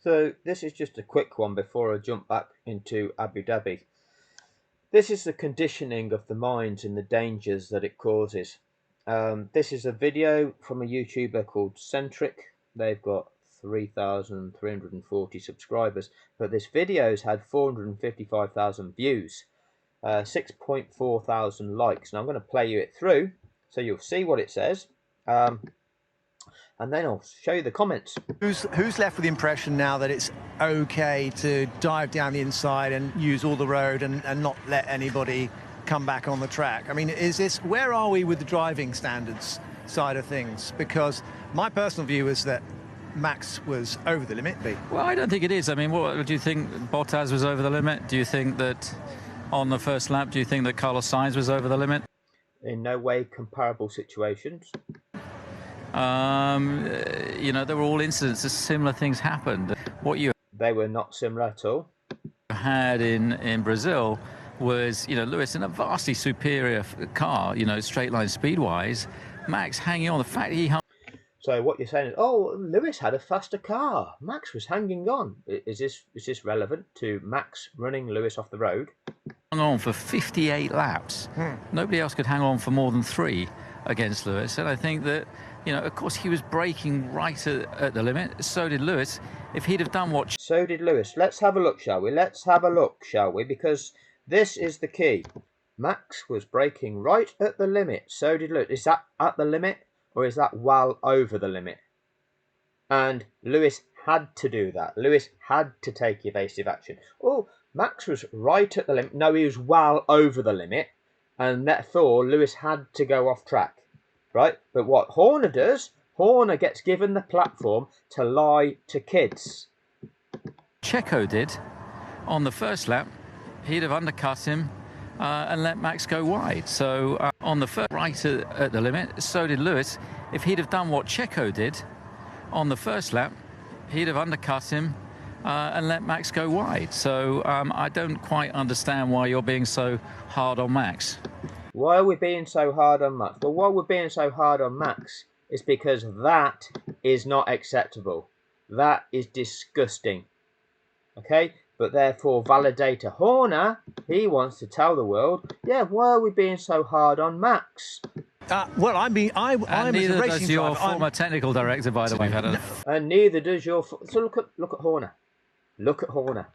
So this is just a quick one before I jump back into Abu Dhabi. This is the conditioning of the mind and the dangers that it causes. This is a video from a YouTuber called Centric. They've got 3,340 subscribers, but this video's had 455,000 views, 6.4 thousand likes. Now I'm going to play you it through so you'll see what it says. And then I'll show you the comments. Who's left with the impression now that it's okay to dive down the inside and use all the road and not let anybody come back on the track? I mean, where are we with the driving standards side of things? Because my personal view is that Max was over the limit. Well, I don't think it is. I mean, what do you think? Bottas was over the limit? Do you think that on the first lap, do you think that Carlos Sainz was over the limit? In no way comparable situations. You know, there were all incidents, similar things happened. They were not similar at all. Had in Brazil was, you know, Lewis in a vastly superior car, you know, straight line speed wise. Max hanging on. The fact he hung. So what you're saying is, oh, Lewis had a faster car. Max was hanging on. Is this relevant to Max running Lewis off the road? Hung on for 58 laps. Nobody else could hang on for more than 3 against Lewis, and I think that, you know, of course he was braking right at the limit. So did Lewis. If he'd have done what... So did Lewis. Let's have a look, shall we? Let's have a look, shall we? Because this is the key. Max was braking right at the limit. So did Lewis. Is that at the limit or is that well over the limit? And Lewis had to do that. Lewis had to take evasive action. Oh, Max was right at the limit. No, he was well over the limit. And therefore, Lewis had to go off track. Right? But what Horner does, Horner gets given the platform to lie to kids. Checo did on the first lap. He'd have undercut him and let Max go wide. So on the first, right at the limit, so did Lewis. If he'd have done what Checo did on the first lap, he'd have undercut him and let Max go wide. So I don't quite understand why you're being so hard on Max. Why are we being so hard on Max? Well, why we're being so hard on Max is because that is not acceptable. That is disgusting. Okay? But therefore, validator Horner, he wants to tell the world, yeah, why are we being so hard on Max? Well, I mean, I'm neither as a racing does your driver, former technical director, by the way. And neither does your... So look at Horner. Look at Horner.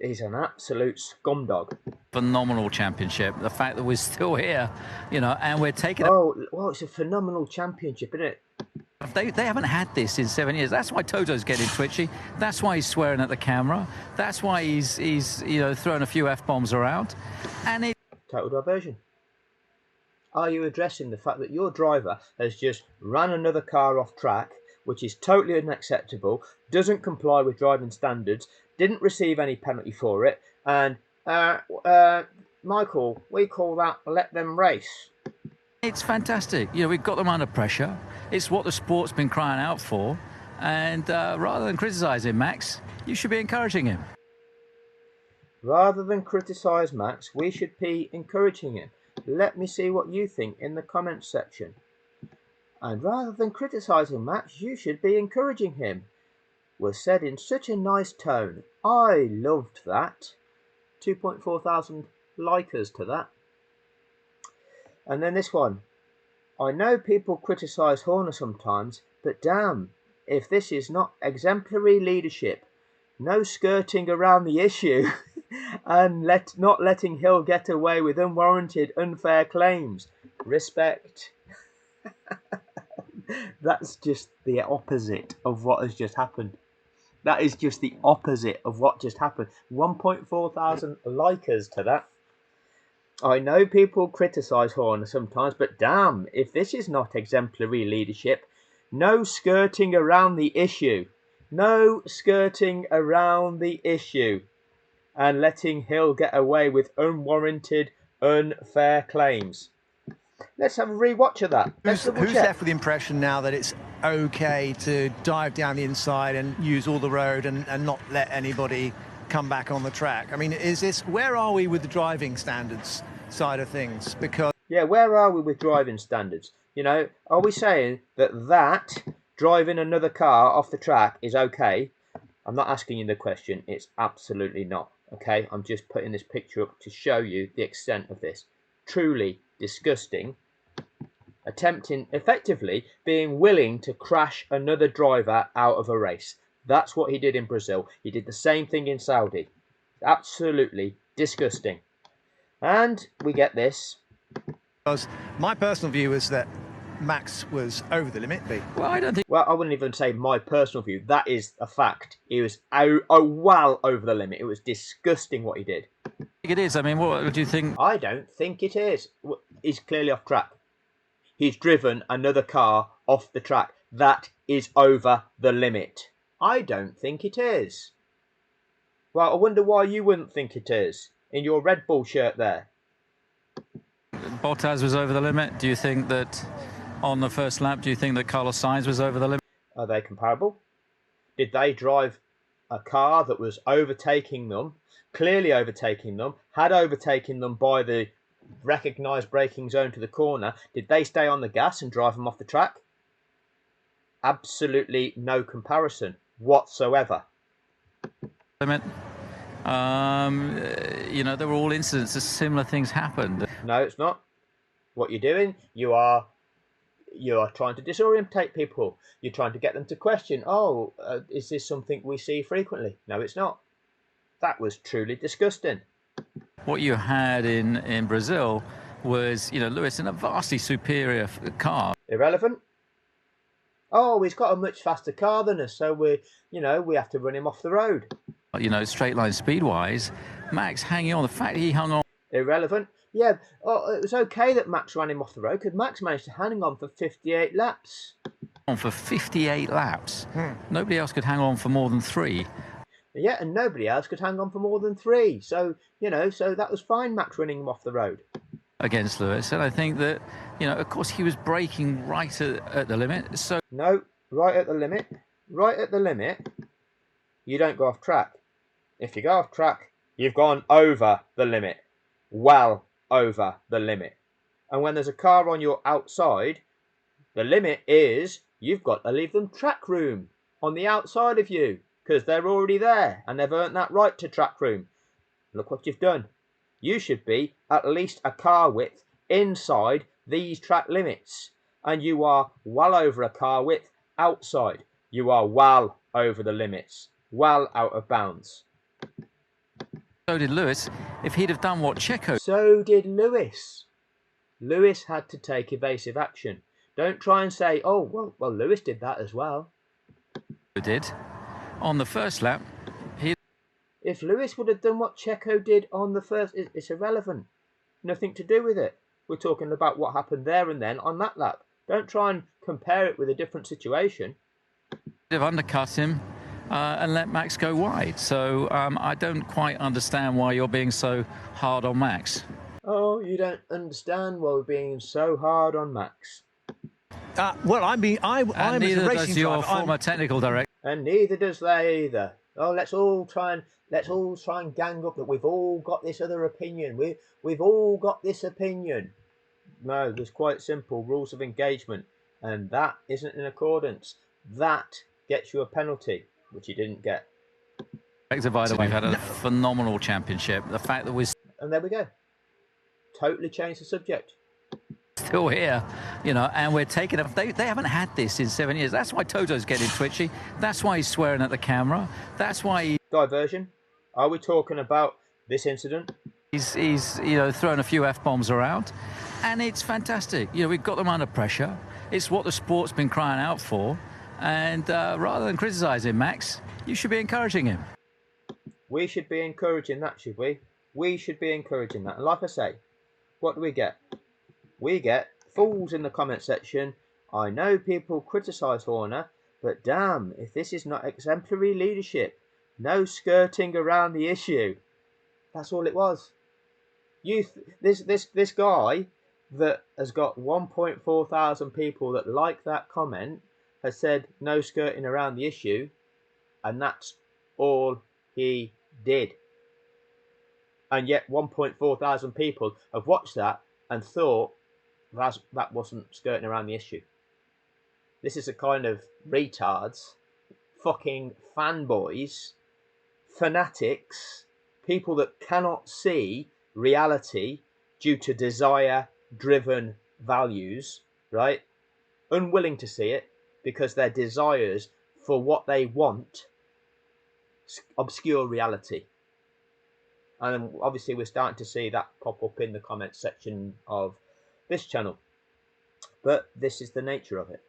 He's an absolute scumdog. Phenomenal championship. The fact that we're still here, you know, and we're taking... Oh, well, it's a phenomenal championship, isn't it? They haven't had this in 7 years. That's why Toto's getting twitchy. That's why he's swearing at the camera. That's why he's you know, throwing a few F-bombs around. And it... Total diversion. Are you addressing the fact that your driver has just ran another car off track, which is totally unacceptable, doesn't comply with driving standards, didn't receive any penalty for it, and Michael, we call that let them race. It's fantastic. You know, we've got them under pressure. It's what the sport's been crying out for. And rather than criticising Max, you should be encouraging him. Rather than criticise Max, we should be encouraging him. Let me see what you think in the comments section. And rather than criticising Max, you should be encouraging him. Was said in such a nice tone. I loved that. 2.4 thousand likers to that. And then this one. I know people criticise Horner sometimes, but damn, if this is not exemplary leadership, no skirting around the issue and not letting Hill get away with unwarranted, unfair claims. Respect. That's just the opposite of what has just happened. That is just the opposite of what just happened. 1.4 thousand likers to that. I know people criticise Horner sometimes, but damn, if this is not exemplary leadership, no skirting around the issue. No skirting around the issue and letting Hill get away with unwarranted, unfair claims. Let's have a rewatch of that. Who's left with the impression now that it's okay to dive down the inside and use all the road and not let anybody come back on the track? I mean, where are we with the driving standards side of things? Because... Yeah, where are we with driving standards? You know, are we saying that driving another car off the track is okay, I'm not asking you the question. It's absolutely not. Okay, I'm just putting this picture up to show you the extent of this. Truly disgusting. Attempting, effectively being willing to crash another driver out of a race. That's what he did in Brazil. He did the same thing in Saudi. Absolutely disgusting. And we get this. Because my personal view is that Max was over the limit. Well, I don't think. Well, I wouldn't even say my personal view. That is a fact. He was well over the limit. It was disgusting what he did. It is. I mean, what do you think? I don't think it is. He's clearly off track. He's driven another car off the track. That is over the limit. I don't think it is. Well, I wonder why you wouldn't think it is. In your Red Bull shirt there. Bottas was over the limit. Do you think that on the first lap, do you think that Carlos Sainz was over the limit? Are they comparable? Did they drive a car that was overtaking them, clearly overtaking them, had overtaken them by the recognised braking zone to the corner? Did they stay on the gas and drive them off the track? Absolutely no comparison whatsoever. Limit. You know, there were all incidents. Similar things happened. No, it's not. What you're doing, you are trying to disorientate people. You're trying to get them to question, is this something we see frequently? No, it's not. That was truly disgusting. What you had in Brazil was, Lewis in a vastly superior car. Irrelevant. Oh, he's got a much faster car than us, so we have to run him off the road. Straight line speed-wise, Max hanging on. The fact he hung on. Irrelevant. Yeah, it was okay that Max ran him off the road because Max managed to hang on for 58 laps. On for 58 laps. Nobody else could hang on for more than 3. Yeah, and nobody else could hang on for more than 3. So, so that was fine, Max running him off the road. Against Lewis. And I think that, of course, he was braking right at the limit. So no, right at the limit. Right at the limit, you don't go off track. If you go off track, you've gone over the limit. Well over the limit. And when there's a car on your outside, the limit is you've got to leave them track room on the outside of you because they're already there and they've earned that right to track room. Look what you've done. You should be at least a car width inside these track limits, and you are well over a car width outside. You are well over the limits, well out of bounds. So did Lewis. If he'd have done what Checo... So did Lewis. Lewis had to take evasive action. Don't try and say, well, Lewis did that as well. ...did on the first lap. If Lewis would have done what Checo did on the first... It's irrelevant. Nothing to do with it. We're talking about what happened there and then on that lap. Don't try and compare it with a different situation. ...have undercut him. And let Max go wide. So I don't quite understand why you're being so hard on Max. Oh, you don't understand why we're being so hard on Max. Well, I'm neither as a racing does your driver, former technical director. And neither does they either. Oh, let's all try and gang up that we've all got this other opinion. We've all got this opinion. No, there's quite simple rules of engagement, and that isn't in accordance. That gets you a penalty, which you didn't get. We've had a phenomenal championship. The fact that we're and there we go. Totally changed the subject. Still here, and we're taking it. They haven't had this in 7 years. That's why Toto's getting twitchy. That's why he's swearing at the camera. That's why he... Diversion. Are we talking about this incident? He's throwing a few F-bombs around, and it's fantastic. We've got them under pressure. It's what the sport's been crying out for. And rather than criticising Max, you should be encouraging him. We should be encouraging that, should we? We should be encouraging that. And like I say, what do we get? We get fools in the comment section. I know people criticise Horner, but damn, if this is not exemplary leadership, no skirting around the issue. That's all it was. This guy that has got 1.4 thousand people that like that comment has said no skirting around the issue, and that's all he did. And yet 1.4 thousand people have watched that and thought that wasn't skirting around the issue. This is a kind of retards fucking fanboys, fanatics, people that cannot see reality due to desire-driven values, right? Unwilling to see it because their desires for what they want obscure reality. And obviously we're starting to see that pop up in the comment section of this channel. But this is the nature of it.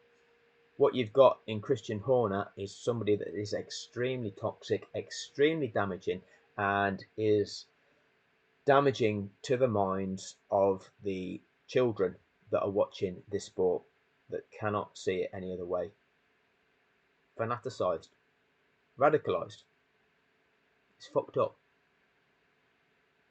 What you've got in Christian Horner is somebody that is extremely toxic, extremely damaging, and is damaging to the minds of the children that are watching this sport that cannot see it any other way. Fanaticized, radicalized. It's fucked up.